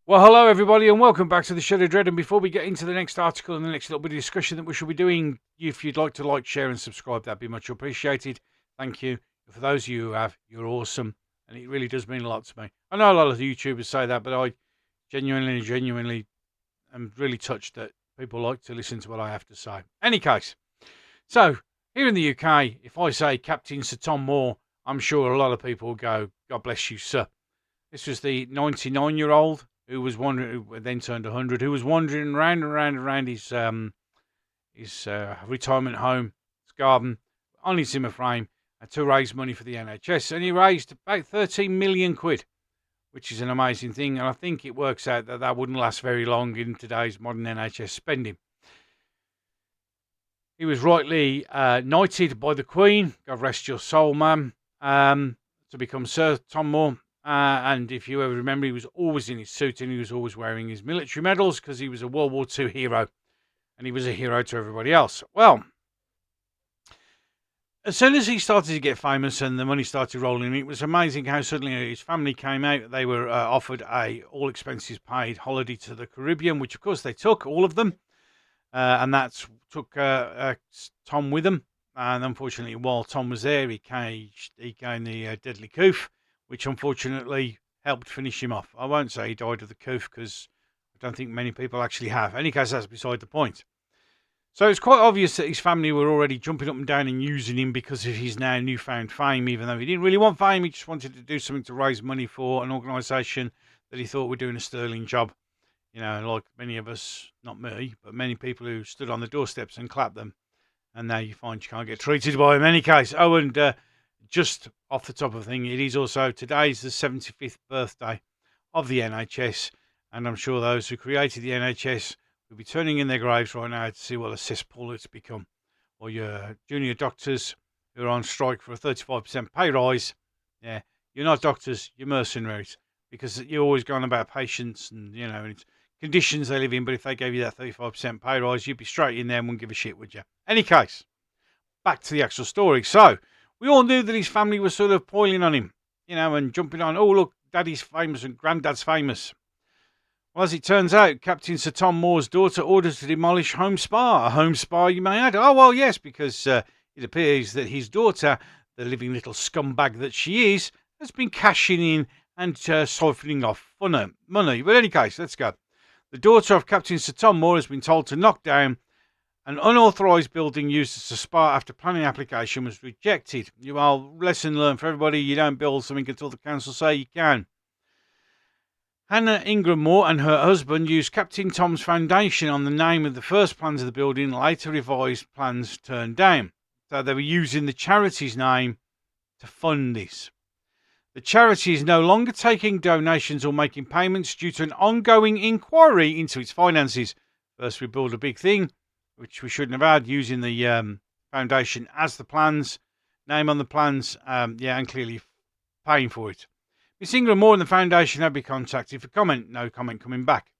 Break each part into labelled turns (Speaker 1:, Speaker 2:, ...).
Speaker 1: Well, hello everybody, and welcome back to the Shed of Dread. And before we get into the next article and the next little bit of discussion that we should be doing, if you'd like to like, share, and subscribe, that'd be much appreciated. Thank you. For those of you who have, you're awesome, and it really does mean a lot to me. I know a lot of the YouTubers say that, but I genuinely am really touched that people like to listen to what I have to say. Any case, so here in the UK, if I say Captain Sir Tom Moore, I'm sure a lot of people will go, "God bless you, sir." This was the 99-year-old who was wandering, who then turned 100, who was wandering round and round and round his retirement home, his garden, on his Zimmer frame, to raise money for the NHS. And he raised about 13 million quid, which is an amazing thing. And I think it works out that that wouldn't last very long in today's modern NHS spending. He was rightly knighted by the Queen, God rest your soul, ma'am, to become Sir Tom Moore. And if you ever remember, he was always in his suit and he was always wearing his military medals because he was a World War II hero. And he was a hero to everybody else. Well, as soon as he started to get famous and the money started rolling, it was amazing how suddenly his family came out. They were offered a all expenses paid holiday to the Caribbean, which of course they took, all of them. And that took Tom with them. And unfortunately, while Tom was there, he gained the deadly cough, which unfortunately helped finish him off. I won't say he died of the cough because I don't think many people actually have. In any case, that's beside the point. So it's quite obvious that his family were already jumping up and down and using him because of his now newfound fame, even though he didn't really want fame. He just wanted to do something to raise money for an organisation that he thought were doing a sterling job. You know, like many of us, not me, but many people who stood on the doorsteps and clapped them. And now you find you can't get treated by him in any case. Oh, and just off the top of the thing, it is also today's the 75th birthday of the NHS. And I'm sure those who created the NHS will be turning in their graves right now to see what a cesspool it's become. Or your junior doctors who are on strike for a 35% pay rise. Yeah, you're not doctors, you're mercenaries. Because you're always going about patients and, you know, it's conditions they live in. But if they gave you that 35% pay rise, you'd be straight in there and wouldn't give a shit, would you? Any case, back to the actual story. So, we all knew that his family was sort of piling on him, you know, and jumping on, oh, look, daddy's famous and granddad's famous. Well, as it turns out, Captain Sir Tom Moore's daughter orders to demolish Home Spa. A home spa, you may add. Oh, well, yes, because it appears that his daughter, the living little scumbag that she is, has been cashing in and siphoning off money. But in any case, let's go. The daughter of Captain Sir Tom Moore has been told to knock down an unauthorised building used as a spa after planning application was rejected. Lesson learned for everybody, you don't build something until the council say you can. Hannah Ingram Moore and her husband used Captain Tom's foundation on the name of the first plans of the building, later revised plans turned down. So they were using the charity's name to fund this. The charity is no longer taking donations or making payments due to an ongoing inquiry into its finances. First, we build a big thing, which we shouldn't have had, using the foundation as the plans, name on the plans, and clearly paying for it. Miss Ingram Moore and the foundation have been contacted for comment. No comment coming back.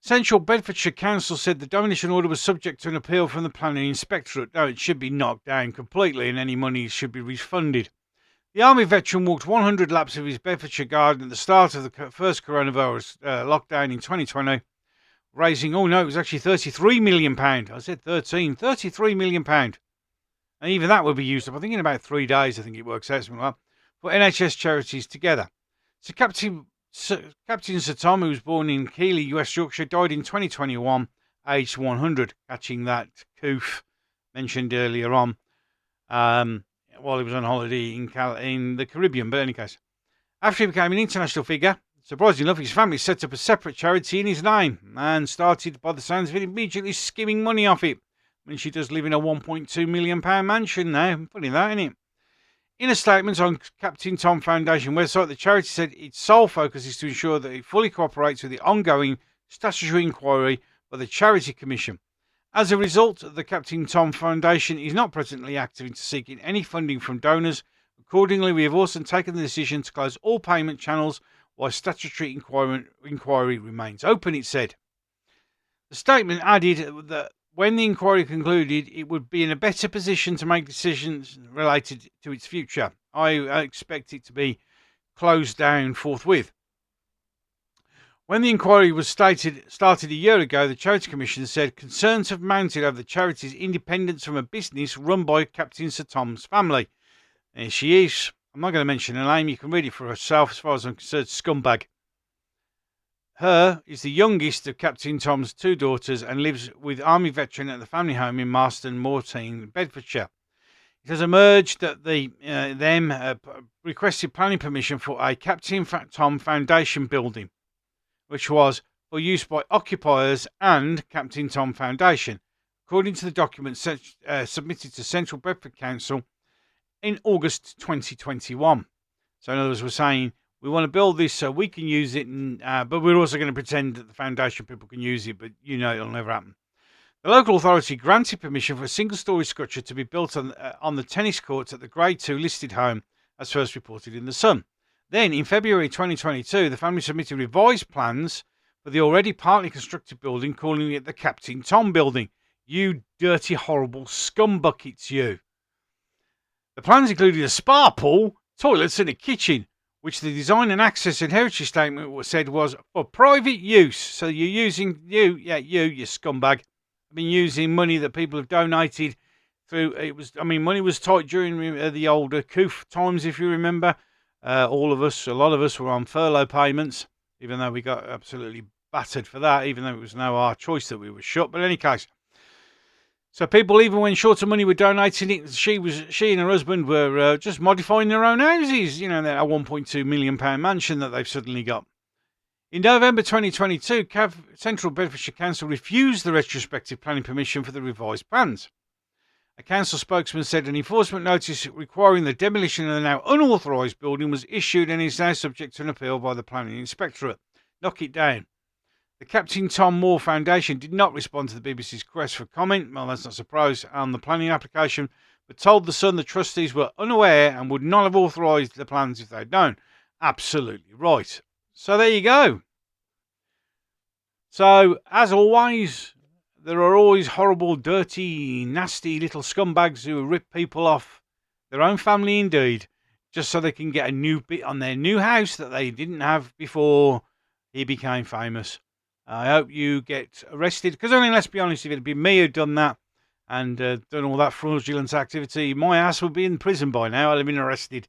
Speaker 1: Central Bedfordshire Council said the donation order was subject to an appeal from the Planning Inspectorate. No, it should be knocked down completely and any money should be refunded. The Army veteran walked 100 laps of his Bedfordshire garden at the start of the first coronavirus lockdown in 2020. Raising, it was actually £33 million. I said 13, £33 million. And even that will be used up, I think, in about 3 days, I think it works out, something like that, for NHS charities together. So Captain Sir Tom, who was born in Keighley, West Yorkshire, died in 2021, aged 100, catching that cough mentioned earlier on, while he was on holiday in the Caribbean. But in any case, after he became an international figure, surprisingly enough, his family set up a separate charity in his name and started, by the sounds of it, immediately skimming money off it. I mean, she does live in a £1.2 million mansion now. Funny that, isn't it? In a statement on Captain Tom Foundation website, the charity said its sole focus is to ensure that it fully cooperates with the ongoing statutory inquiry by the Charity Commission. As a result, the Captain Tom Foundation is not presently active in seeking any funding from donors. Accordingly, we have also taken the decision to close all payment channels while statutory inquiry remains open, it said. The statement added that when the inquiry concluded, it would be in a better position to make decisions related to its future. I expect it to be closed down forthwith. When the inquiry was started a year ago, the Charity Commission said concerns have mounted over the charity's independence from a business run by Captain Sir Tom's family. There she is. I'm not going to mention her name. You can read it for herself. As far as I'm concerned, scumbag. Her is the youngest of Captain Tom's two daughters and lives with Army veteran at the family home in Marston Moreton, Bedfordshire. It has emerged that them requested planning permission for a Captain Tom Foundation building, which was for use by occupiers and Captain Tom Foundation, according to the document submitted to Central Bedford Council in August 2021. So in other words, we're saying we want to build this so we can use it, but we're also going to pretend that the foundation people can use it, but it'll never happen. The local authority granted permission for a single-storey structure to be built on the tennis courts at the Grade 2 listed home, as first reported in The Sun. Then, in February 2022, the family submitted revised plans for the already partly constructed building, calling it the Captain Tom Building. You dirty, horrible scumbuckets, you. The plans included a spa pool, toilets and a kitchen, which the Design and Access and Heritage Statement said was for private use. So you're using, you scumbag, have been using money that people have donated through. Money was tight during the old COOF times, if you remember. A lot of us were on furlough payments, even though we got absolutely battered for that, even though it was no our choice that we were shut. But in any case, so people, even when short of money, were donating it. She and her husband were just modifying their own houses. That £1.2 million mansion that they've suddenly got. In November 2022, Central Bedfordshire Council refused the retrospective planning permission for the revised plans. A council spokesman said an enforcement notice requiring the demolition of the now unauthorised building was issued and is now subject to an appeal by the Planning Inspectorate. Knock it down. The Captain Tom Moore Foundation did not respond to the BBC's request for comment, well, that's not surprised, on the planning application, but told The Sun the trustees were unaware and would not have authorised the plans if they'd known. Absolutely right. So there you go. So, as always, there are always horrible, dirty, nasty little scumbags who rip people off, their own family indeed, just so they can get a new bit on their new house that they didn't have before he became famous. I hope you get arrested, because let's be honest, if it had been me who'd done that and done all that fraudulent activity, my ass would be in prison by now. I'd have been arrested.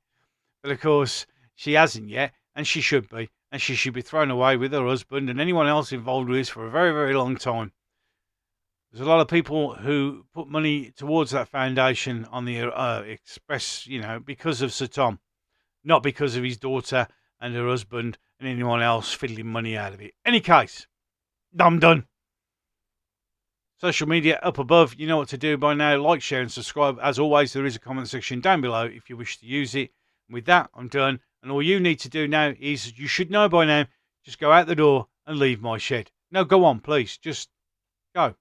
Speaker 1: But of course, she hasn't yet, and she should be. And she should be thrown away with her husband and anyone else involved with this for a very, very long time. There's a lot of people who put money towards that foundation on the express, because of Sir Tom, not because of his daughter and her husband and anyone else fiddling money out of it. Any case, I'm done. Social media up above, you know what to do by now. Like, share and subscribe. As always, there is a comment section down below if you wish to use it. With that, I'm done. And all you need to do now is, you should know by now, just go out the door and leave my shed. No, go on, please. Just go.